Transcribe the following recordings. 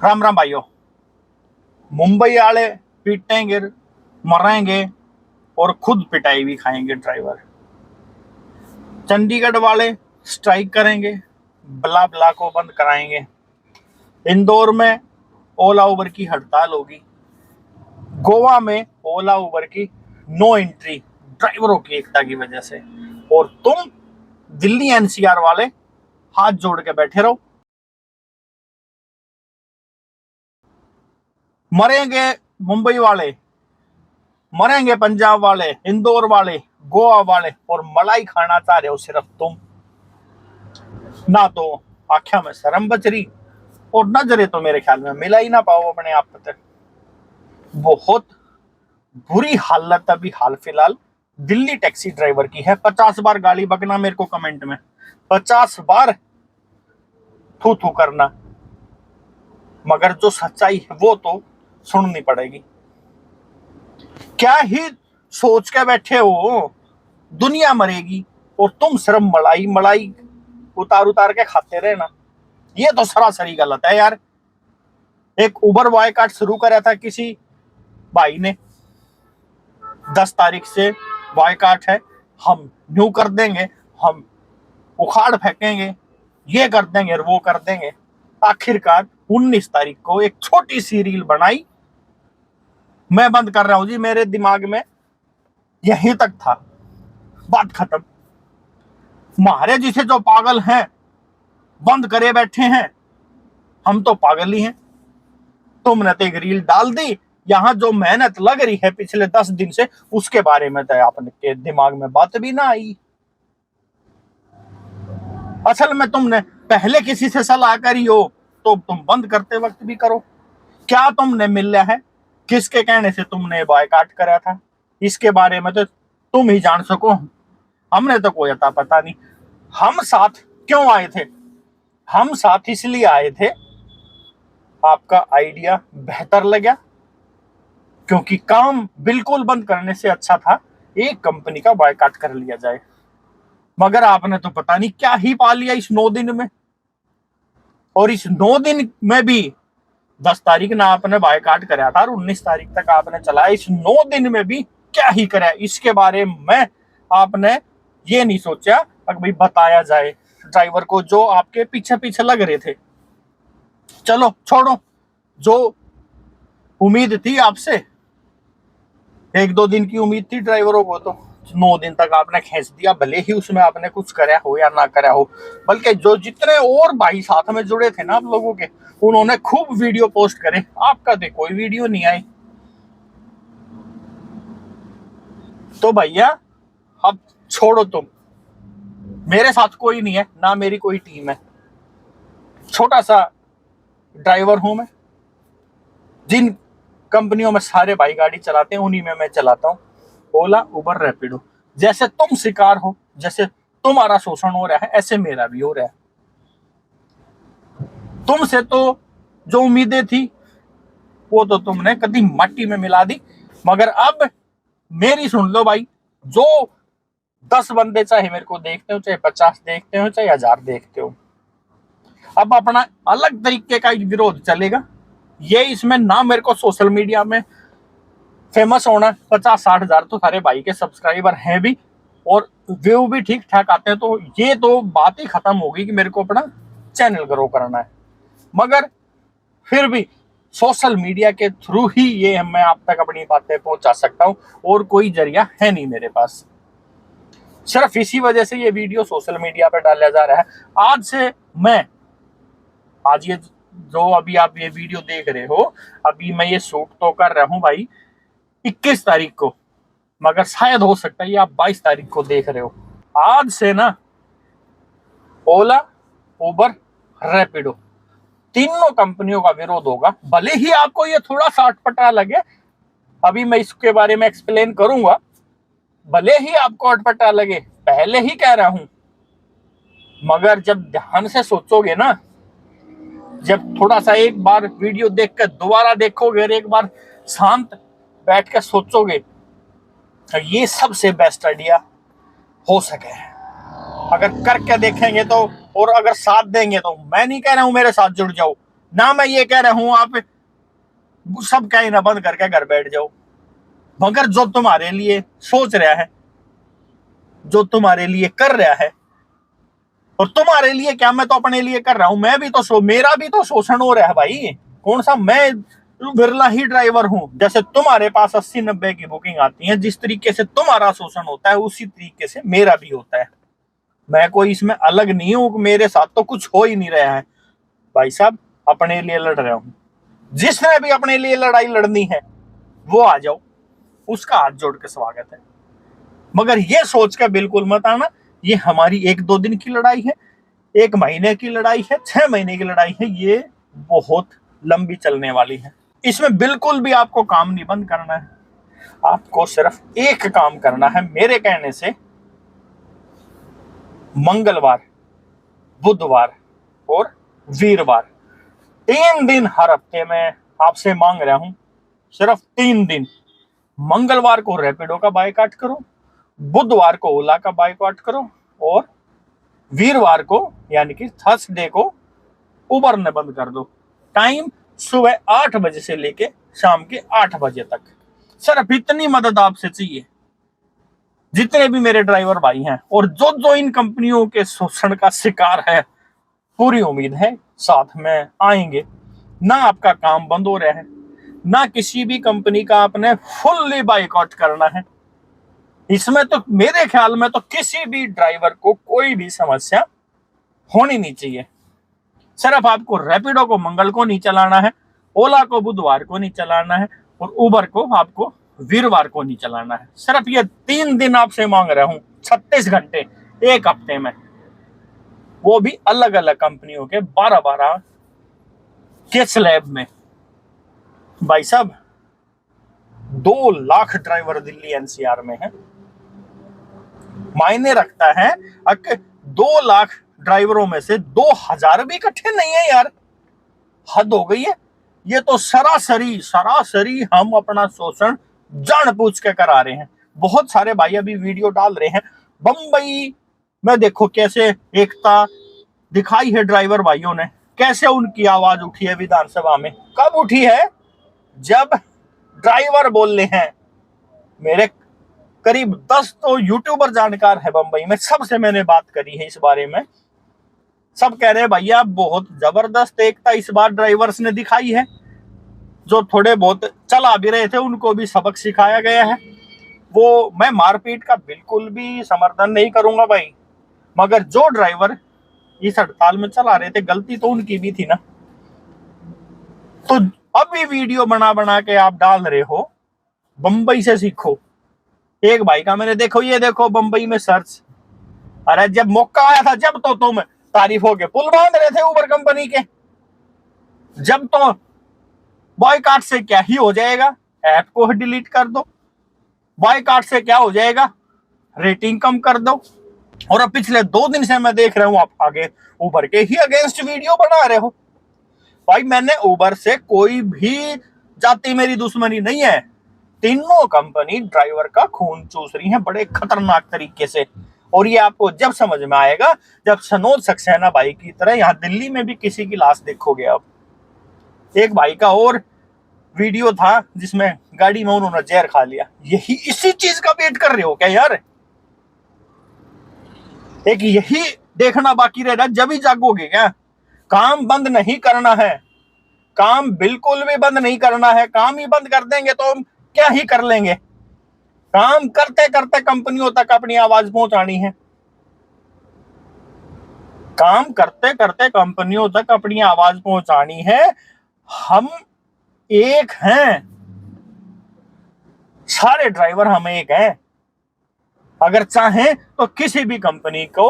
राम राम भाइयों। मुंबई वाले पीटेंगे, मरेंगे और खुद पिटाई भी खाएंगे ड्राइवर। चंडीगढ़ वाले स्ट्राइक करेंगे, ब्ला ब्ला को बंद कराएंगे। इंदौर में ओला उबर की हड़ताल होगी। गोवा में ओला उबर की नो एंट्री ड्राइवरों की एकता की वजह से। और तुम दिल्ली एनसीआर वाले हाथ जोड़ के बैठे रहो। मरेंगे मुंबई वाले, मरेंगे पंजाब वाले, इंदौर वाले, गोवा वाले, और मलाई खाना चाह रहे हो सिर्फ तुम। ना तो आख्या में शर्म बच रही और नजरे तो मेरे ख्याल में मिला ही ना पाओ अपने आप तक। बहुत बुरी हालत अभी हाल फिलहाल दिल्ली टैक्सी ड्राइवर की है। 50 बार गाली बकना मेरे को कमेंट में, 50 बार थू थू करना, मगर जो सच्चाई है वो तो सुननी पड़ेगी। क्या ही सोच के बैठे हो, दुनिया मरेगी और तुम सिर्फ मलाई मलाई उतार उतार के खाते रहे ना। ये तो सरासरी गलत है यार। एक उबर बॉयकॉट शुरू करा था किसी भाई ने, 10 तारीख से बॉयकॉट है, हम न्यू कर देंगे, हम उखाड़ फेंकेंगे, ये कर देंगे और वो कर देंगे। आखिरकार 19 तारीख को एक छोटी सी रील बनाई, मैं बंद कर रहा हूं जी, मेरे दिमाग में यहीं तक था, बात खत्म। मारे जिसे जो पागल हैं बंद करे बैठे हैं, हम तो पागल ही हैं। तुमने तो एक रील डाल दी, यहां जो मेहनत लग रही है पिछले 10 दिन से उसके बारे में तो आपके दिमाग में बात भी ना आई। असल में तुमने पहले किसी से सलाह करी हो तो तुम बंद करते वक्त भी करो। क्या तुमने मिल रहा है, किसके कहने से तुमने बॉयकॉट करा था, इसके बारे में तो तुम ही जान सको, हमने तो कोई अता पता नहीं। हम साथ क्यों आए थे? हम साथ इसलिए आए थे, आपका आइडिया बेहतर लगा, क्योंकि काम बिल्कुल बंद करने से अच्छा था एक कंपनी का बॉयकॉट कर लिया जाए। मगर आपने तो पता नहीं क्या ही पा लिया इस 9 दिन में। और इस 9 दिन में भी 10 तारीख ना आपने बॉयकॉट कराया था और 19 तारीख तक आपने चलाया। इस 9 दिन में भी क्या ही कराया, इसके बारे में आपने ये नहीं सोचा कि भाई बताया जाए ड्राइवर को जो आपके पीछे पीछे लग रहे थे। चलो छोड़ो, जो उम्मीद थी आपसे, 1-2 दिन की उम्मीद थी ड्राइवरों को, तो 9 दिन तक आपने खींच दिया, भले ही उसमें आपने कुछ कराया हो या ना कराया हो। बल्कि जो जितने और भाई साथ में जुड़े थे ना आप लोगों के, उन्होंने खूब वीडियो पोस्ट करे, आपका तो कोई वीडियो नहीं आई। तो भैया अब छोड़ो, तुम, मेरे साथ कोई नहीं है ना, मेरी कोई टीम है, छोटा सा ड्राइवर हूं मैं। जिन कंपनियों में सारे भाई गाड़ी चलाते हैं उन्हीं में मैं चलाता हूँ, ओला, उबर, रैपिडो। जैसे तुम शिकार हो, जैसे तुम्हारा शोषण हो रहा है, ऐसे मेरा भी हो रहा है। तुमसे तो जो उम्मीदें थी वो तो तुमने कभी मट्टी में मिला दी। मगर अब मेरी सुन लो भाई, जो 10 बंदे चाहे मेरे को देखते हो, चाहे 50 देखते हो, चाहे 1000 देखते हो, अब अपना अलग तरीके का विरोध चलेगा। ये इसमें ना मेरे को सोशल मीडिया में फेमस होना, 50-60 हजार तो सारे भाई के सब्सक्राइबर हैं भी और व्यू भी ठीक ठाक आते हैं, तो ये तो बात ही खत्म होगी कि मेरे को अपना चैनल ग्रो करना है। मगर फिर भी सोशल मीडिया के थ्रू ही ये मैं आप तक अपनी बातें पहुंचा सकता हूं, और कोई जरिया है नहीं मेरे पास। सिर्फ इसी वजह से ये वीडियो सोशल मीडिया पर डाला जा रहा है। आज ये जो अभी आप ये वीडियो देख रहे हो, अभी मैं ये शूट तो कर रहा हूं भाई 21 तारीख को, मगर शायद हो सकता है ये आप 22 तारीख को देख रहे हो। आज से ना ओला, उबर, रैपिडो, तीनों कंपनियों का विरोध होगा। भले ही आपको ये थोड़ा सा अटपटा लगे, अभी मैं इसके बारे में एक्सप्लेन करूंगा, भले ही आपको अटपटा लगे, पहले ही कह रहा हूं, मगर जब ध्यान से सोचोगे ना, जब थोड़ा सा एक बार वीडियो देखकर दोबारा देखोगे और एक बार शांत बैठ कर सोचोगे, तो ये सबसे बेस्ट आइडिया हो सके। अगर करके देखेंगे तो, और अगर साथ देंगे तो, मैं नहीं कह रहा हूं मेरे साथ जुड़ जाओ, ना मैं ये कह रहा हूं आप सब कहना बंद करके घर बैठ जाओ, मगर जो तुम्हारे लिए सोच रहा है, जो तुम्हारे लिए कर रहा है, और तुम्हारे लिए क्या, मैं तो अपने लिए कर रहा हूं, मैं भी तो मेरा भी तो शोषण हो रहा है भाई। कौन सा मैं बिरला ही ड्राइवर हूं? जैसे तुम्हारे पास 80-90 की बुकिंग आती है, जिस तरीके से तुम्हारा शोषण होता है उसी तरीके से मेरा भी होता है। मैं कोई इसमें अलग नहीं हूं, मेरे साथ तो कुछ हो ही नहीं रहा है भाई साहब। अपने लिए लड़ रहा हूं, जिसने भी अपने लिए लड़ाई लड़नी है वो आ जाओ, उसका हाथ जोड़ के स्वागत है। मगर ये सोच के बिल्कुल मत आना ये हमारी 1-2 दिन की लड़ाई है, 1 महीने की लड़ाई है, 6 महीने की लड़ाई है, ये बहुत लंबी चलने वाली है। इसमें बिल्कुल भी आपको काम नहीं बंद करना है, आपको सिर्फ एक काम करना है मेरे कहने से। मंगलवार, बुधवार और वीरवार 3 दिन हर हफ्ते में आपसे मांग रहा हूं, सिर्फ 3 दिन। मंगलवार को रैपिडो का बायकॉट करो, बुधवार को ओला का बायकॉट करो, और वीरवार को यानी कि थर्सडे को उबर ने बंद कर दो। टाइम सुबह 8 बजे से लेके शाम के 8 बजे तक। सिर्फ इतनी मदद आपसे चाहिए, जितने भी मेरे ड्राइवर भाई हैं और जो जो इन कंपनियों के शोषण का शिकार है, पूरी उम्मीद है साथ में आएंगे। ना आपका काम बंद हो रहा है, ना किसी भी कंपनी का आपने फुल्ली बाइकआउट करना है। इसमें तो मेरे ख्याल में तो किसी भी ड्राइवर को कोई भी समस्या होनी नहीं चाहिए। सिर्फ आपको रैपिडो को मंगल को नहीं चलाना है, ओला को बुधवार को नहीं चलाना है, और उबर को आपको वीरवार को नहीं चलाना है। सिर्फ ये 3 दिन आपसे मांग रहा हूं, 36 घंटे एक हफ्ते में, वो भी अलग अलग कंपनियों के 12-12 के स्लैब में। भाई साहब 2 लाख ड्राइवर दिल्ली एनसीआर में है। मायने रखता है अगर 2 लाख ड्राइवरों में से 2000 भी इकट्ठे नहीं है यार, हद हो गई है। ये तो सरासरी हम अपना शोषण जानबूझ के करा रहे हैं। बहुत सारे भाई अभी वीडियो डाल रहे हैं बंबई में, देखो कैसे एकता दिखाई है ड्राइवर भाइयों ने, कैसे उनकी आवाज उठी है विधानसभा में। कब उठी है? जब ड्राइवर बोल रहे हैं। मेरे करीब 10 तो यूट्यूबर जानकार है बंबई में, सबसे मैंने बात करी है इस बारे में। सब कह रहे हैं भैया बहुत जबरदस्त एकता इस बार ड्राइवर्स ने दिखाई है, जो थोड़े बहुत चला भी रहे थे उनको भी सबक सिखाया गया है। वो मैं मारपीट का बिल्कुल भी समर्थन नहीं करूंगा भाई, मगर जो ड्राइवर इस हड़ताल में चला रहे थे गलती तो उनकी भी थी ना। तो अभी वीडियो बना के आप डाल रहे हो, बंबई से सीखो। एक भाई का मैंने देखो, ये देखो बंबई में सर्च, अरे जब मौका आया था जब तो तुम तारीफों के पुल बांध रहे थे उबर कंपनी के, जब तो बॉयकॉट से क्या ही हो जाएगा, ऐप को डिलीट कर दो। बॉयकॉट से क्या हो जाएगा, रेटिंग कम कर दो। और अब पिछले 2 दिन से मैं देख रहा हूं आप आगे उबर के ही अगेंस्ट वीडियो बना रहे हो। भाई मैंने उबर से कोई भी जाति मेरी दुश्मनी नहीं है, तीनों कंपनी ड्राइवर का खून चूस रही है बड़े खतरनाक तरीके से। और ये आपको जब समझ में आएगा जब सनोज सक्सेना भाई की तरह यहाँ दिल्ली में भी किसी की लाश देखोगे। अब एक भाई का और वीडियो था जिसमें गाड़ी में उन्होंने जहर खा लिया, यही इसी चीज का वेट कर रहे हो क्या यार? एक यही देखना बाकी रह रहा, जब ही जागोगे क्या? काम बंद नहीं करना है, काम बिल्कुल भी बंद नहीं करना है। काम ही बंद कर देंगे तो हम क्या ही कर लेंगे। काम करते करते कंपनियों तक अपनी आवाज पहुंचानी है, काम करते करते कंपनियों तक अपनी आवाज पहुंचानी है। हम एक हैं, सारे ड्राइवर हम एक हैं। अगर चाहें तो किसी भी कंपनी को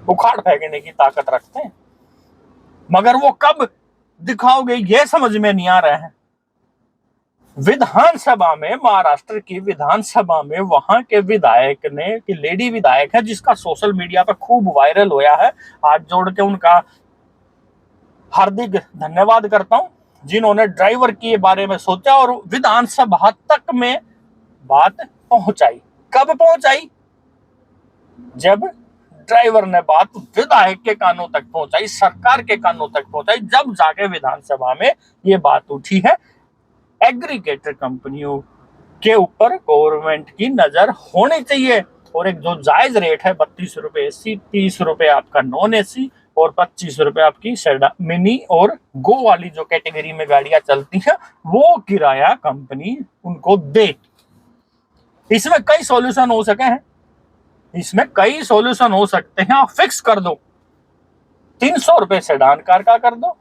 उखाड़ फेंकने की ताकत रखते हैं, मगर वो कब दिखाओगे ये समझ में नहीं आ रहा है। विधानसभा में, महाराष्ट्र की विधानसभा में वहां के विधायक ने, कि लेडी विधायक है जिसका सोशल मीडिया पर खूब वायरल होया है, हाथ जोड़ के उनका हार्दिक धन्यवाद करता हूं, जिन्होंने ड्राइवर के बारे में सोचा और विधानसभा तक में बात पहुंचाई। कब पहुंचाई? जब ड्राइवर ने बात विधायक के कानों तक पहुंचाई, सरकार के कानों तक पहुंचाई, जब जाके विधानसभा में ये बात उठी है। एग्रीगेटर कंपनियों के ऊपर गवर्नमेंट की नजर होनी चाहिए, और एक जो जायज रेट है 32 रुपए एसी, 30 रुपए आपका नॉन एसी और 25 रुपए आपकी मिनी और गो वाली जो कैटेगरी में गाड़ियां चलती हैं, वो किराया कंपनी उनको दे। इसमें कई सॉल्यूशन हो सके हैं, इसमें कई सॉल्यूशन हो सकते हैं। आप फिक्स कर दो, 300 रुपए सेडान कार का कर दो,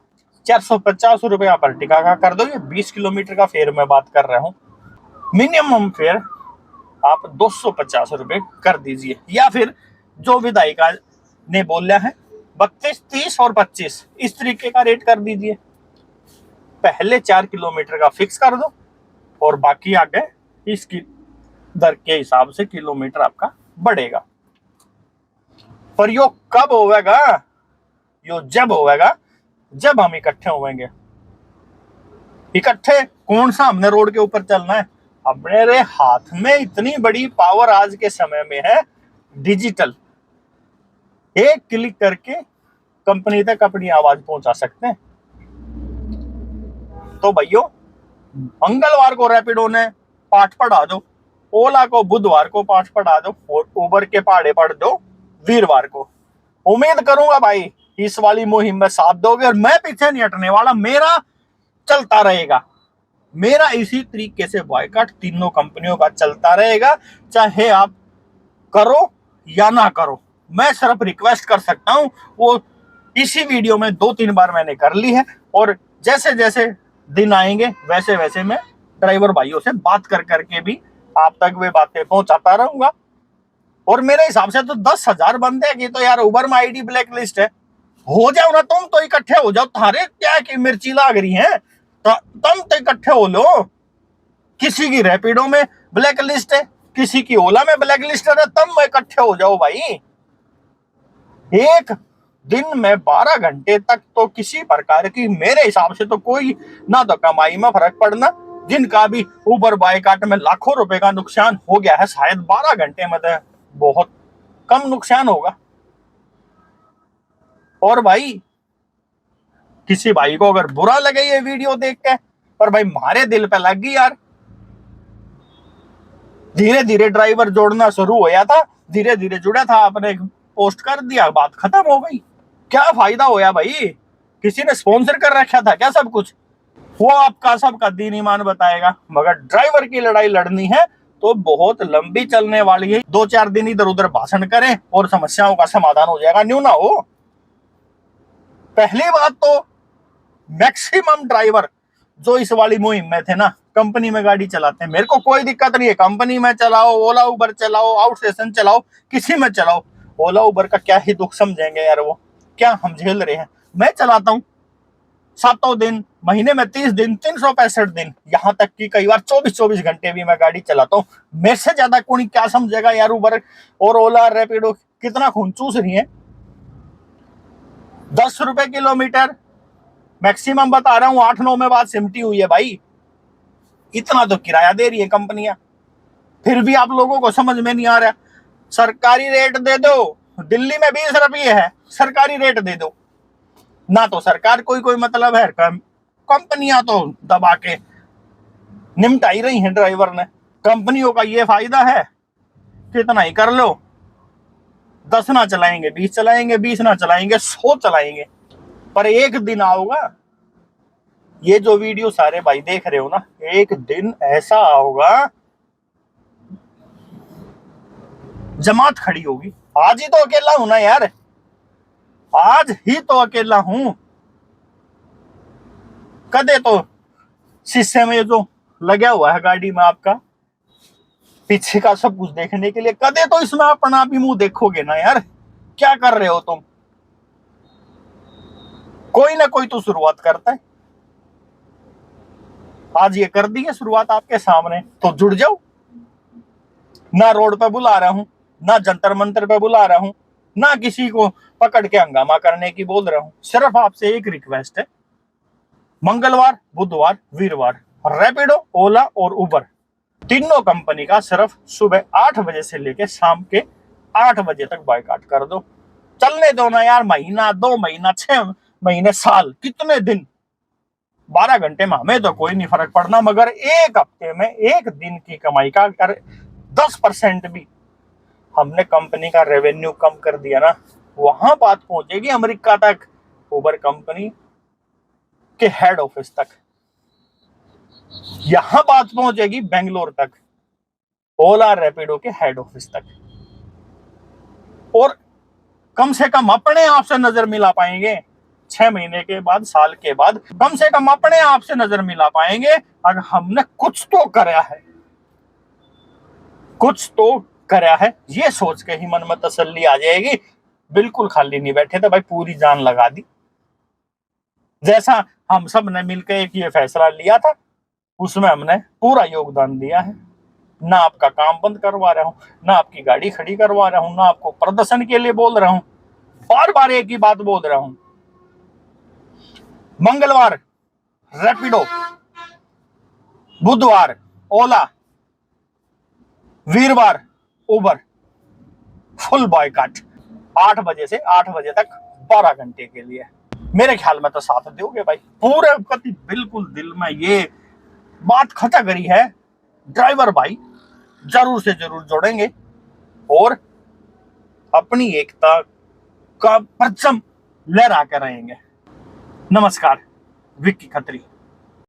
450 रुपए आप अर्टिगा का कर दो। ये 20 किलोमीटर का फेयर मैं बात कर रहा हूं। मिनिमम फेयर आप 250 रुपए कर दीजिए, या फिर जो विधायिका ने बोला है 32, 30 और 25 इस तरीके का रेट कर दीजिए। पहले 4 किलोमीटर का फिक्स कर दो और बाकी आगे इसकी दर के हिसाब से किलोमीटर आपका बढ़ेगा। पर यो कब होगा? यो जब होगा जब हम इकट्ठे होंगे। इकट्ठे कौन सा? हमने रोड के ऊपर चलना है। अपने हाथ में इतनी बड़ी पावर आज के समय में है, डिजिटल। एक क्लिक करके कंपनी तक अपनी आवाज पहुंचा सकते हैं। तो भाइयों, मंगलवार को रैपिडो ने पाठ पढ़ा दो, ओला को बुधवार को पाठ पढ़ा दो और उबर के पहाड़े पढ़ दो वीरवार को। उम्मीद करूंगा भाई इस वाली मुहिम में साथ दोगे और मैं पीछे नहीं हटने वाला। मेरा चलता रहेगा, मेरा इसी तरीके से बॉयकॉट तीनों कंपनियों का चलता रहेगा, चाहे आप करो या ना करो। मैं सिर्फ रिक्वेस्ट कर सकता हूं, वो इसी वीडियो में 2-3 बार मैंने कर ली है, और जैसे जैसे दिन आएंगे वैसे वैसे मैं ड्राइवर भाइयों से बात कर करके भी आप तक वे बातें पहुंचाता रहूंगा। और मेरे हिसाब से तो 10,000 बंदे की तो यार उबर में आईडी ब्लैक लिस्ट है। हो जाओ ना तुम तो, इकट्ठे हो जाओ। थारे क्या की मिर्ची लाग रही है, तो तुम तो इकट्ठे हो लो। किसी की रैपिडो में ब्लैक लिस्ट है, किसी की ओला में ब्लैक लिस्ट है, तुम इकट्ठे हो जाओ भाई। एक दिन में 12 घंटे तक तो किसी प्रकार की मेरे हिसाब से तो कोई ना तो कमाई में फर्क पड़ना। जिनका भी उबर बाइकाट में लाखों रुपए का नुकसान हो गया है, शायद 12 घंटे में तो बहुत कम नुकसान होगा। और भाई किसी भाई को अगर बुरा लगे ये वीडियो देख के, पर भाई मारे दिल पे लग गई यार। धीरे धीरे ड्राइवर जोड़ना शुरू होया था, धीरे धीरे जुड़ा था, आपने एक पोस्ट कर दिया, बात खत्म हो गई। क्या फायदा होया भाई? किसी ने स्पॉन्सर कर रखा था क्या सब कुछ? वो आपका सबका दीन ईमान बताएगा। मगर ड्राइवर की लड़ाई लड़नी है तो बहुत लंबी चलने वाली है। 2-4 दिन इधर उधर भाषण करें और समस्याओं का समाधान हो जाएगा, न्यू ना हो। पहली बात तो मैक्सिमम ड्राइवर जो इस वाली मुहिम में थे ना, कंपनी में गाड़ी चलाते हैं। मेरे को कोई दिक्कत नहीं है, कंपनी में चलाओ, ओला उबर चलाओ, आउट स्टेशन चलाओ, किसी में चलाओ। ओला उबर का क्या ही दुख समझेंगे यार, वो क्या हम झेल रहे हैं। मैं चलाता हूँ 7 दिन, महीने में 30 दिन, 365 दिन, यहाँ तक कि कई बार 24-24 घंटे भी मैं गाड़ी चलाता हूँ। मेरे से ज्यादा कौन क्या समझेगा यार। उबर और ओला रैपिडो कितना खून चूस रही है। 10 रुपए किलोमीटर मैक्सिमम बता रहा हूँ, 8-9 में बात सिमटी हुई है भाई। इतना तो किराया दे रही है कंपनियां, फिर भी आप लोगों को समझ में नहीं आ रहा। सरकारी रेट दे दो, दिल्ली में 20 रुपये है, सरकारी रेट दे दो ना। तो सरकार कोई मतलब है, कंपनियां तो दबा के निमटा ही रही हैं ड्राइवर ने। कंपनियों का ये फायदा है कितना ही कर लो, 10 ना चलाएंगे 20 चलाएंगे, 20 ना चलाएंगे 100 चलाएंगे। पर एक दिन आओगा, ये जो वीडियो सारे भाई देख रहे हो ना, एक दिन ऐसा आओगा जमात खड़ी होगी। आज ही तो अकेला हूं ना यार, आज ही तो अकेला हूं। कदे तो शीशे में जो लगा हुआ है गाड़ी में आपका पीछे का सब कुछ देखने के लिए, कदे तो इसमें अपना भी मुंह देखोगे ना यार। क्या कर रहे हो तुम? कोई ना कोई तो शुरुआत करता है। आज ये कर दी है शुरुआत आपके सामने, तो जुड़ जाओ। ना रोड पे बुला रहा हूं, ना जंतर मंतर पे बुला रहा हूं, ना किसी को पकड़ के हंगामा करने की बोल रहा हूं। सिर्फ आपसे एक रिक्वेस्ट है, मंगलवार, बुधवार, वीरवार रैपिडो, ओला और उबर तीनों कंपनी का सिर्फ सुबह 8 बजे से लेके शाम के 8 बजे तक बायकॉट कर दो। चलने दो ना यार, महीना 2 महीना 6 महीने साल, कितने दिन, 12 घंटे में हमें तो कोई नहीं फर्क पड़ना, मगर एक हफ्ते में एक दिन की कमाई का अगर 10% भी हमने कंपनी का रेवेन्यू कम कर दिया ना, वहां बात पहुंचेगी अमेरिका तक, उबर कंपनी के हेड ऑफिस तक, यहां बात पहुंचेगी बेंगलोर तक, ओला रैपिडो के हेड ऑफिस तक। और कम से कम अपने आप से नजर मिला पाएंगे 6 महीने के बाद, साल के बाद, कम से कम अपने आप से नजर मिला पाएंगे अगर हमने कुछ तो करा है, कुछ तो करा है, ये सोच के ही मन में तसल्ली आ जाएगी। बिल्कुल खाली नहीं बैठे थे भाई, पूरी जान लगा दी। जैसा हम सब ने मिलकर एक ये फैसला लिया था, उसमें हमने पूरा योगदान दिया है। ना आपका काम बंद करवा रहा हूं, ना आपकी गाड़ी खड़ी करवा रहा हूं, ना आपको प्रदर्शन के लिए बोल रहा हूं, बार बार एक ही बात बोल रहा हूं। मंगलवार रैपिडो, बुधवार ओला, वीरवार उबर, फुल बॉयकॉट 8 बजे से 8 बजे तक 12 घंटे के लिए। मेरे ख्याल में तो साथ दोगे भाई, पूरे प्रति बिल्कुल दिल में ये बात खचा करी है, ड्राइवर भाई जरूर से जरूर जोड़ेंगे और अपनी एकता का परचम लहरा कर रहेंगे। नमस्कार, विक्की खत्री।